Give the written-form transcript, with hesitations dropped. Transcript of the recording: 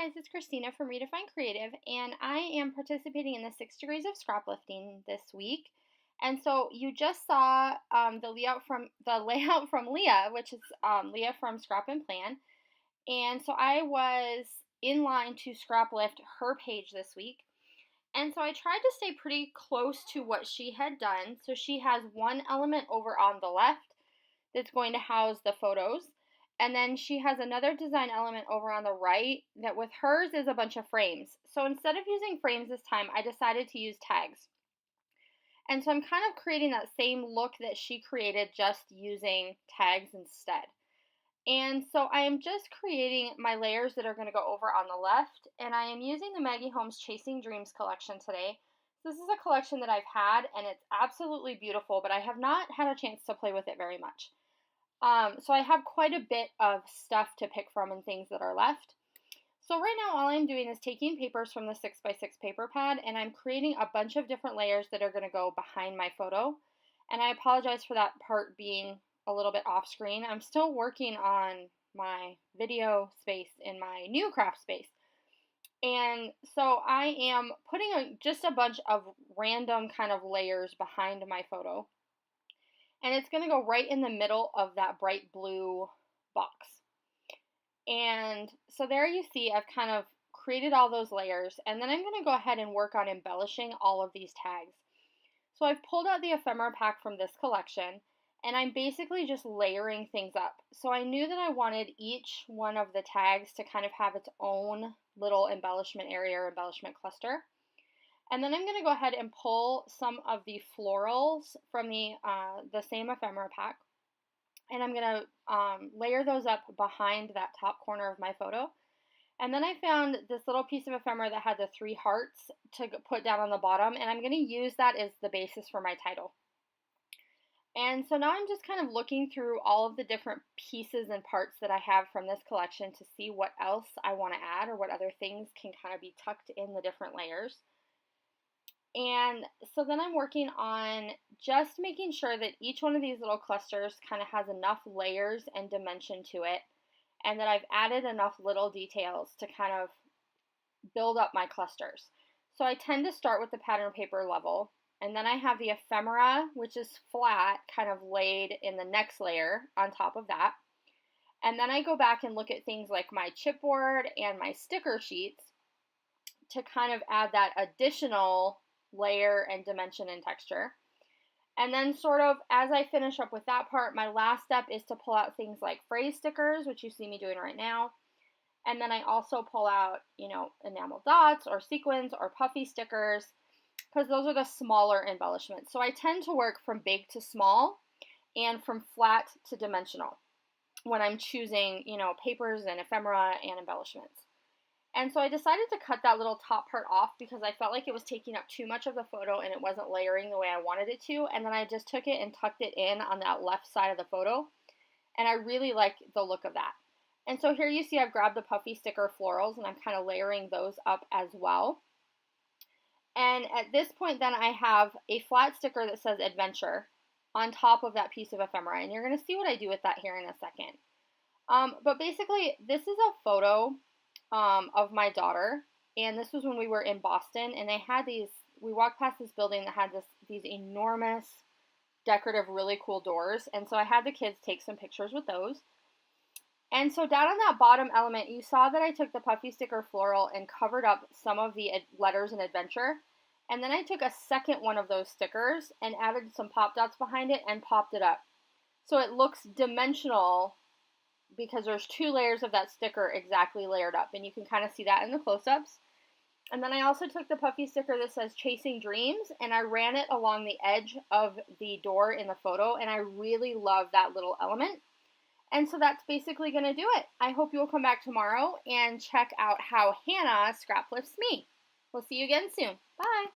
guys, it's Khristina from Redefine Creative, and I am participating in the 6 degrees of scraplifting this week. And so you just saw the layout from Lea, which is Lea from Scrap and Plan. And so I was in line to scraplift her page this week. And so I tried to stay pretty close to what she had done. So she has one element over on the left that's going to house the photos. And then she has another design element over on the right that with hers is a bunch of frames. So instead of using frames this time, I decided to use tags. And so I'm kind of creating that same look that she created, just using tags instead. And so I am just creating my layers that are going to go over on the left. And I am using the Maggie Holmes Chasing Dreams collection today. This is a collection that I've had, and it's absolutely beautiful, but I have not had a chance to play with it very much. So I have quite a bit of stuff to pick from and things that are left. So right now all I'm doing is taking papers from the 6x6 paper pad, and I'm creating a bunch of different layers that are going to go behind my photo. And I apologize for that part being a little bit off screen. I'm still working on my video space in my new craft space. And so I am putting just a bunch of random kind of layers behind my photo. And it's going to go right in the middle of that bright blue box. And so there you see I've kind of created all those layers. And then I'm going to go ahead and work on embellishing all of these tags. So I've pulled out the ephemera pack from this collection. And I'm basically just layering things up. So I knew that I wanted each one of the tags to kind of have its own little embellishment area or embellishment cluster. And then I'm going to go ahead and pull some of the florals from the same ephemera pack. And I'm going to layer those up behind that top corner of my photo. And then I found this little piece of ephemera that had the 3 hearts to put down on the bottom. And I'm going to use that as the basis for my title. And so now I'm just kind of looking through all of the different pieces and parts that I have from this collection to see what else I want to add or what other things can kind of be tucked in the different layers. And so then I'm working on just making sure that each one of these little clusters kind of has enough layers and dimension to it, and that I've added enough little details to kind of build up my clusters. So I tend to start with the pattern paper level, and then I have the ephemera, which is flat, kind of laid in the next layer on top of that. And then I go back and look at things like my chipboard and my sticker sheets to kind of add that additional layer and dimension and texture. And then sort of as I finish up with that part, my last step is to pull out things like phrase stickers, which you see me doing right now. And then I also pull out, enamel dots or sequins or puffy stickers, because those are the smaller embellishments. So I tend to work from big to small and from flat to dimensional when I'm choosing, papers and ephemera and embellishments. And so I decided to cut that little top part off because I felt like it was taking up too much of the photo and it wasn't layering the way I wanted it to. And then I just took it and tucked it in on that left side of the photo. And I really like the look of that. And so here you see I've grabbed the puffy sticker florals and I'm kind of layering those up as well. And at this point then I have a flat sticker that says adventure on top of that piece of ephemera. And you're going to see what I do with that here in a second. But basically this is a photo of my daughter, and this was when we were in Boston, and they had we walked past this building that had these enormous decorative really cool doors, and so I had the kids take some pictures with those. And so down on that bottom element you saw that I took the puffy sticker floral and covered up some of the letters in adventure, and then I took a second one of those stickers and added some pop dots behind it and popped it up so it looks dimensional, because there's 2 layers of that sticker exactly layered up, and you can kind of see that in the close-ups. And then I also took the puffy sticker that says Chasing Dreams, and I ran it along the edge of the door in the photo, and I really love that little element. And so that's basically going to do it. I hope you will come back tomorrow and check out how Hannah scraplifts me. We'll see you again soon. Bye!